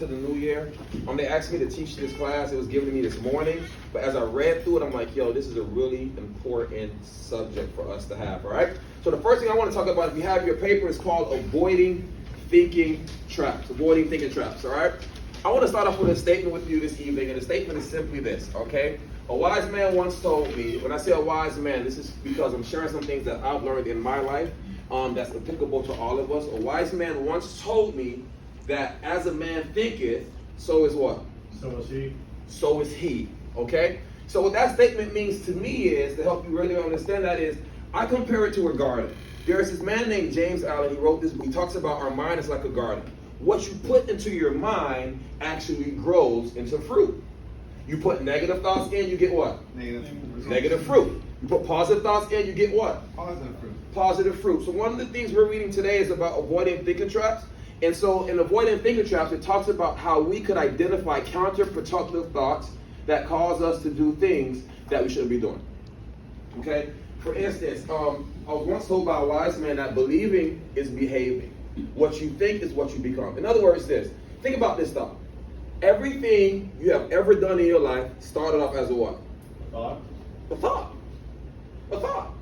To the new year. They asked me to teach this class. It was given to me this morning. But as I read through it, I'm like, yo, this is a really important subject for us to have, all right? So the first thing I want to talk about, if you have your paper, is called Avoiding Thinking Traps. Avoiding Thinking Traps, all right? I want to start off with a statement with you this evening, and the statement is simply this, okay? A wise man once told me, when I say a wise man, this is because I'm sharing some things that I've learned in my life that's applicable to all of us. A wise man once told me that as a man thinketh, so is what? So is he. So is he, okay? So what that statement means to me is, to help you really understand that, is I compare it to a garden. There's this man named James Allen. He wrote this, he talks about our mind is like a garden. What you put into your mind actually grows into fruit. You put negative thoughts in, you get what? Negative fruit. You put positive thoughts in, you get what? Positive fruit. Positive fruit. So one of the things we're reading today is about avoiding thinking traps. And so in avoiding thinking traps, it talks about how we could identify counterproductive thoughts that cause us to do things that we shouldn't be doing. Okay? For instance, I was once told by a wise man that believing is behaving. What you think is what you become. In other words, think about this thought. Everything you have ever done in your life started off as a what? Thought. A thought. A thought.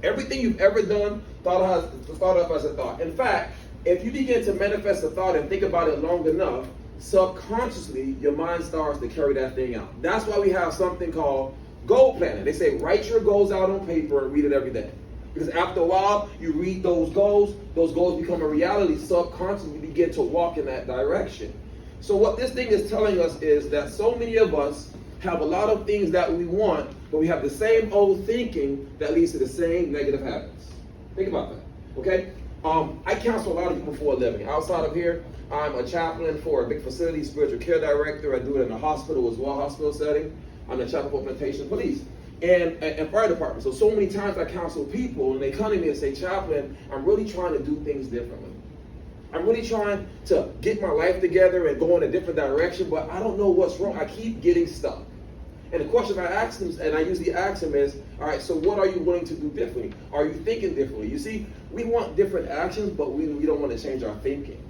Everything you've ever done started off as a thought. In fact, if you begin to manifest a thought and think about it long enough, subconsciously, your mind starts to carry that thing out. That's why we have something called goal planning. They say, write your goals out on paper and read it every day. Because after a while, you read those goals become a reality. Subconsciously, you begin to walk in that direction. So what this thing is telling us is that so many of us have a lot of things that we want, but we have the same old thinking that leads to the same negative habits. Think about that, okay? I counsel a lot of people for a living. Outside of here, I'm a chaplain for a big facility, spiritual care director. I do it in a hospital as well, hospital setting. I'm the chaplain for plantation police and fire department. So many times I counsel people and they come to me and say, Chaplain, I'm really trying to do things differently. I'm really trying to get my life together and go in a different direction, but I don't know what's wrong. I keep getting stuck. And the question I ask them, and I usually ask them is, all right, so what are you willing to do differently? Are you thinking differently? You see, we want different actions, but we don't want to change our thinking.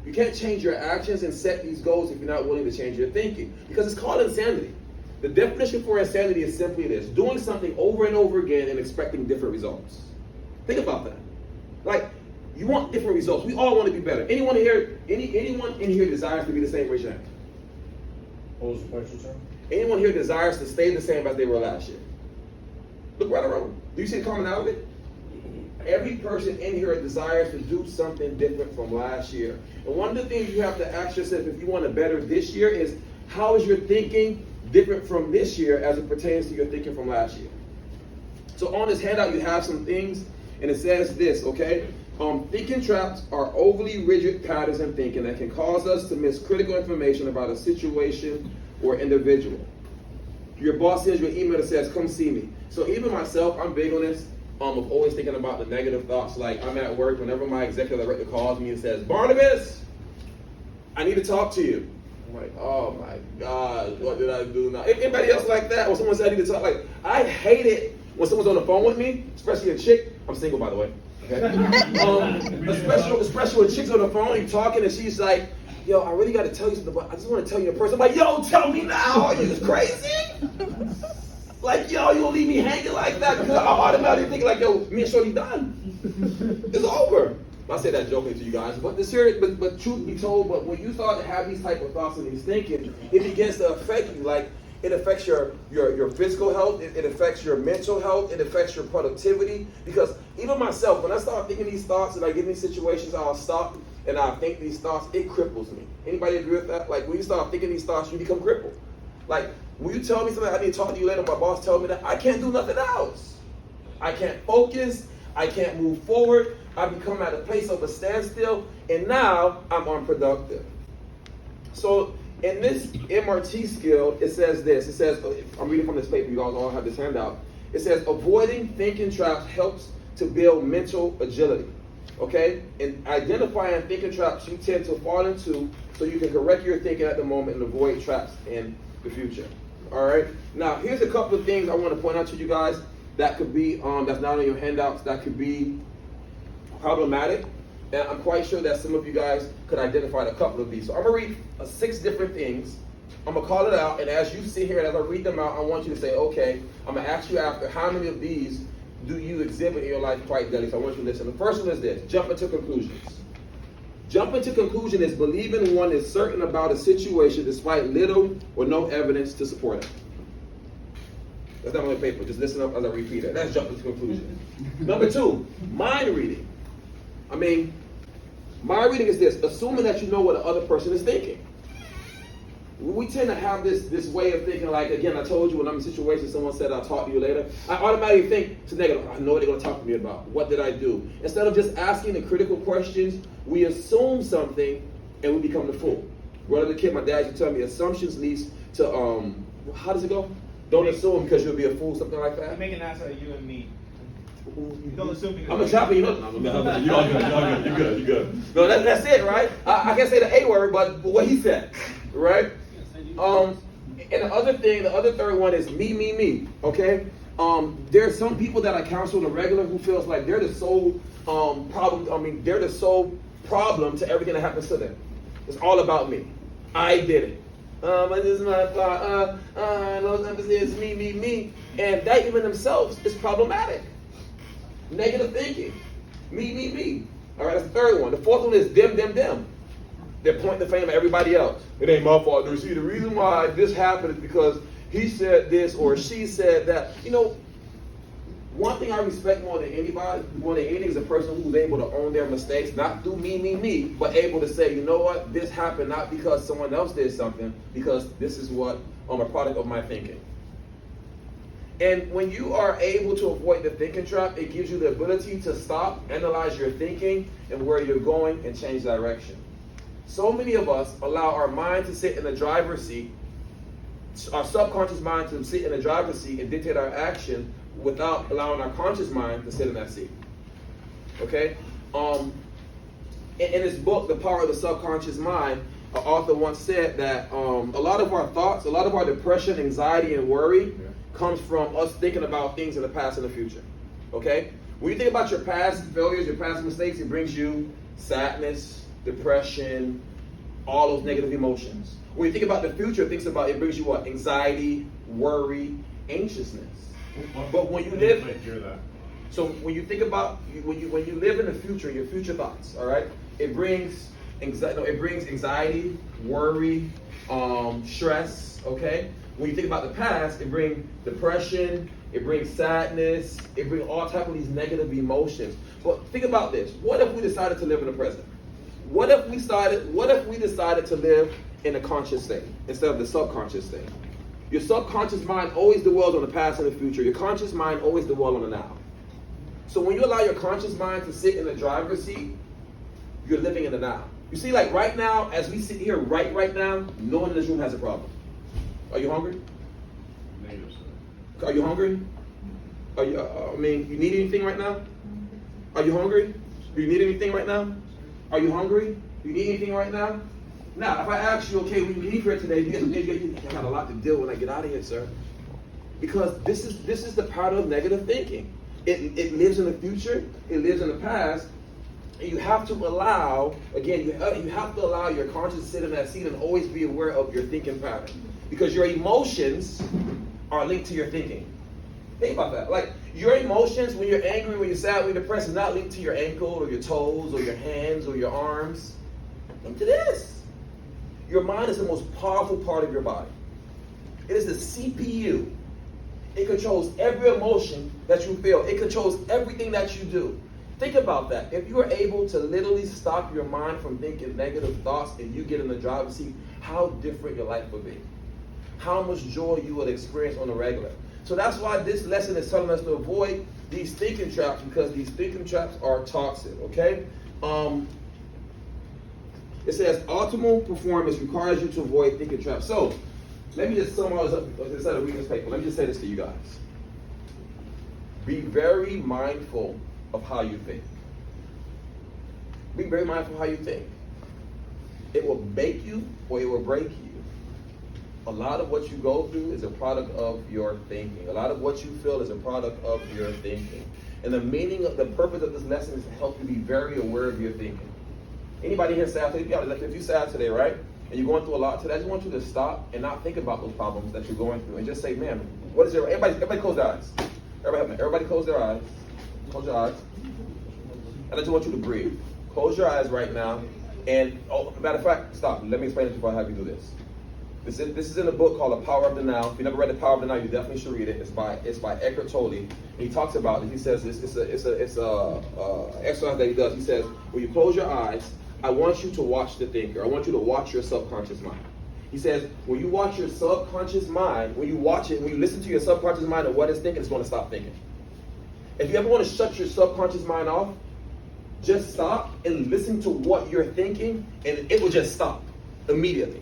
You can't change your actions and set these goals if you're not willing to change your thinking, because it's called insanity. The definition for insanity is simply this: doing something over and over again and expecting different results. Think about that. Like, you want different results. We all want to be better. Anyone here desires to be the same? Raise your hand. What was the question, sir? Anyone here desires to stay the same as they were last year? Look right around. Do you see the commonality? Every person in here desires to do something different from last year. And one of the things you have to ask yourself if you want to better this year is, how is your thinking different from this year as it pertains to your thinking from last year? So on this handout, you have some things, and it says this, okay? Thinking traps are overly rigid patterns in thinking that can cause us to miss critical information about a situation or individual. Your boss sends you an email that says, come see me. So even myself, I'm big on this, of always thinking about the negative thoughts. Like, I'm at work, whenever my executive director calls me and says, Barnabas, I need to talk to you. I'm like, oh my God, what did I do now? Anybody else like that? When someone said I need to talk, like, I hate it when someone's on the phone with me, especially a chick. I'm single, by the way. Okay? Especially when chicks on the phone, you're talking, and she's like, yo, I really got to tell you something, but I just want to tell you in person. I'm like, yo, tell me now. Are you crazy? Like, yo, you gonna leave me hanging like that? Because I automatically think like, yo, me and Shorty done. It's over. I say that jokingly to you guys, but the serious, but truth be told, but when you start to have these type of thoughts and these thinking, it begins to affect you. Like, it affects your physical health, it affects your mental health, it affects your productivity. Because even myself, when I start thinking these thoughts and I get in these situations, I'll stop and I think these thoughts, it cripples me. Anybody agree with that? Like, when you start thinking these thoughts, you become crippled. Like, when you tell me something, I need to talk to you later, my boss tells me that, I can't do nothing else. I can't focus, I can't move forward, I become at a place of a standstill, and now I'm unproductive. So in this MRT skill, it says this. It says, I'm reading from this paper, you guys all have this handout. It says, avoiding thinking traps helps to build mental agility. Okay? And identifying thinking traps you tend to fall into so you can correct your thinking at the moment and avoid traps in the future. All right? Now, here's a couple of things I want to point out to you guys that could be, that's not on your handouts, that could be problematic And I'm quite sure that some of you guys could identify a couple of these. So I'm going to read 6 different things. I'm going to call it out. And as you sit here and as I read them out, I want you to say, okay, I'm going to ask you after, how many of these do you exhibit in your life quite daily? So I want you to listen. The first one is this: jump into conclusions. Jump into conclusion is believing one is certain about a situation despite little or no evidence to support it. That's not on the paper. Just listen up as I repeat it. That's jump into conclusion. Number 2, mind reading. Mind reading is this: assuming that you know what the other person is thinking. We tend to have this way of thinking, like, again, I told you when I'm in a situation, someone said, I'll talk to you later. I automatically think it's negative. I know what they're going to talk to me about. What did I do? Instead of just asking the critical questions, we assume something and we become the fool. When I was a kid, my dad used to tell me assumptions leads to, how does it go? Don't assume because you'll be a fool, something like that. Make an ass out of you and me. Don't assume because I'm a chaplain, you know. You're good. No, that's it, right? I can't say the A word, but what he said, right? And the other third one is me, okay? There are some people that I counsel on a regular who feels like they're the sole problem. They're the sole problem to everything that happens to them. It's all about me. I did it. This is my fault. It's me. And that even themselves is problematic. Negative thinking. Me. All right, that's the third one. The fourth one is them. They're pointing the finger at everybody else. It ain't my fault. See, the reason why this happened is because he said this or she said that. You know, one thing I respect more than anything is a person who's able to own their mistakes, not through me, but able to say, you know what, this happened not because someone else did something, because this is what I'm a product of my thinking. And when you are able to avoid the thinking trap, it gives you the ability to stop, analyze your thinking and where you're going, and change direction. So many of us allow our mind to sit in the driver's seat, our subconscious mind to sit in the driver's seat and dictate our action without allowing our conscious mind to sit in that seat. Okay? In his book, The Power of the Subconscious Mind, an author once said that a lot of our thoughts, a lot of our depression, anxiety, and worry comes from us thinking about things in the past and the future. Okay? When you think about your past failures, your past mistakes, it brings you sadness, depression, all those negative emotions. When you think about the future, it brings you what? Anxiety, worry, anxiousness. But when you live, so when you think about when you live in the future, your future thoughts, all right, it brings anxiety, worry, stress. Okay. When you think about the past, it brings depression, it brings sadness, it brings all type of these negative emotions. But think about this: what if we decided to live in the present? What if we decided to live in a conscious state instead of the subconscious state? Your subconscious mind always dwells on the past and the future. Your conscious mind always dwells on the now. So when you allow your conscious mind to sit in the driver's seat, you're living in the now. You see, like right now, as we sit here right now, no one in this room has a problem. Are you hungry? Negative, sir. Are you hungry? Are you? You need anything right now? Are you hungry? Do you need anything right now? Are you hungry? Do you need anything right now? Now, if I ask you, okay, when you leave here today, you got a lot to deal when I get out of here, sir. Because this is the pattern of negative thinking. It lives in the future. It lives in the past. And you have to allow, again, you have to allow your conscience to sit in that seat and always be aware of your thinking pattern. Because your emotions are linked to your thinking. Think about that. Like, your emotions, when you're angry, when you're sad, when you're depressed, is not linked to your ankle or your toes or your hands or your arms. Linked to this. Your mind is the most powerful part of your body. It is the CPU. It controls every emotion that you feel. It controls everything that you do. Think about that. If you are able to literally stop your mind from thinking negative thoughts and you get in the driver's seat, how different your life would be. How much joy you would experience on a regular. So that's why this lesson is telling us to avoid these thinking traps, because these thinking traps are toxic, okay? It says optimal performance requires you to avoid thinking traps. So let me just summarize up instead of reading this paper. Let me just say this to you guys. Be very mindful of how you think. Be very mindful of how you think. It will make you or it will break you. A lot of what you go through is a product of your thinking. A lot of what you feel is a product of your thinking. And the purpose of this lesson is to help you be very aware of your thinking. Anybody here sad today? Like if you're sad today, right? And you're going through a lot today, I just want you to stop and not think about those problems that you're going through and just say, man, what is your, everybody close their eyes. Everybody close their eyes. Close your eyes. And I just want you to breathe. Close your eyes right now. And, matter of fact, stop. Let me explain it before I have you do this. This is in a book called The Power of the Now. If you never read The Power of the Now, you definitely should read it. It's by Eckhart Tolle. And he talks about it. He says it's a exercise that he does. He says, when you close your eyes, I want you to watch the thinker. I want you to watch your subconscious mind. He says, when you watch your subconscious mind, when you watch it, when you listen to your subconscious mind and what it's thinking, it's going to stop thinking. If you ever want to shut your subconscious mind off, just stop and listen to what you're thinking, and it will just stop immediately.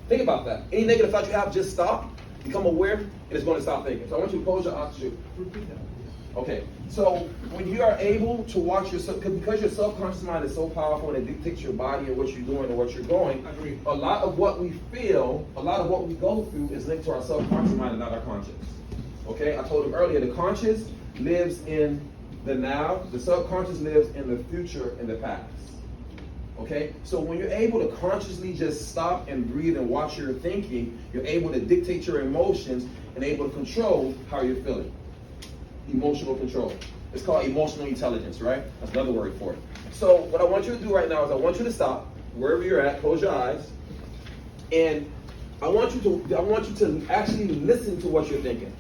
Think about that. Any negative thought you have, just stop, become aware, and it's going to stop thinking. So I want you to close your eyes. Repeat that. Okay, so when you are able to watch because your subconscious mind is so powerful and it dictates your body and what you're doing and what you're going, Agreed. a lot of what we feel, a lot of what we go through is linked to our subconscious mind and not our conscious. Okay, I told him earlier, the conscious lives in the now, the subconscious lives in the future and the past. Okay, so when you're able to consciously just stop and breathe and watch your thinking, you're able to dictate your emotions and able to control how you're feeling. Emotional control. It's called emotional intelligence, right? That's another word for it. So what I want you to do right now is I want you to stop wherever you're at, close your eyes, and I want you to actually listen to what you're thinking.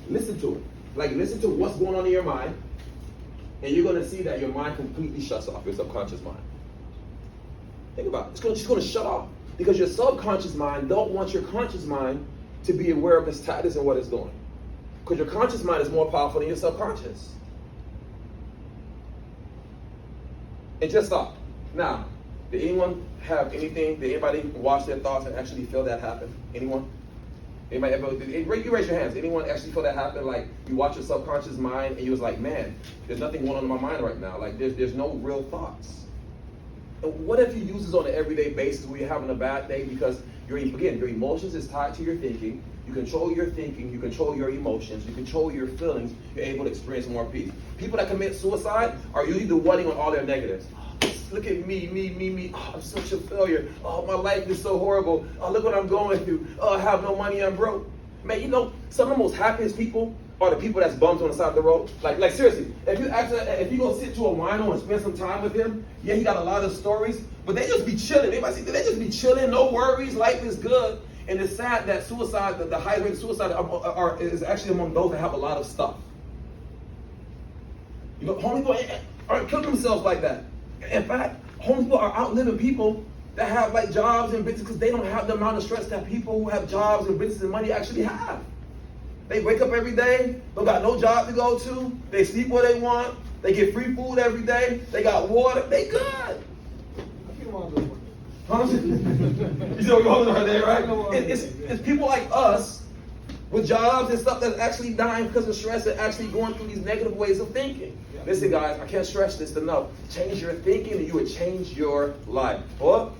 Listen to it. Like listen to what's going on in your mind, and you're going to see that your mind completely shuts off, your subconscious mind. Think about it. It's just going to shut off because your subconscious mind don't want your conscious mind to be aware of its status and what it's doing. Because your conscious mind is more powerful than your subconscious. And just stop. Now, did anyone have anything? Did anybody watch their thoughts and actually feel that happen? Anyone? Anybody ever? You raise your hands. Anyone actually feel that happen? Like you watch your subconscious mind and you was like, man, there's nothing going on in my mind right now. Like there's no real thoughts. And what if you use this on an everyday basis when you're having a bad day? Because your emotions is tied to your thinking. You control your thinking, you control your emotions, you control your feelings, you're able to experience more peace. People that commit suicide are usually dwelling on all their negatives. Oh, look at me. Oh, I'm such a failure. Oh, my life is so horrible. Oh, look what I'm going through. Oh, I have no money, I'm broke. Man, you know, some of the most happiest people are the people that's bums on the side of the road. Like seriously, if you go sit to a wino and spend some time with him, yeah, he got a lot of stories, but they just be chilling. Everybody see, they just be chilling, no worries, life is good. And it's sad that suicide, the high rate of suicide is actually among those that have a lot of stuff. You know, homeless people aren't killing themselves like that. In fact, homeless people are outliving people that have like jobs and businesses because they don't have the amount of stress that people who have jobs and businesses and money actually have. They wake up every day, don't got no job to go to, they sleep where they want, they get free food every day, they got water, they good. Huh? You see what going on there, right? It's people like us with jobs and stuff that's actually dying because of stress and actually going through these negative ways of thinking. Listen, guys, I can't stress this enough. Change your thinking and you would change your life. What?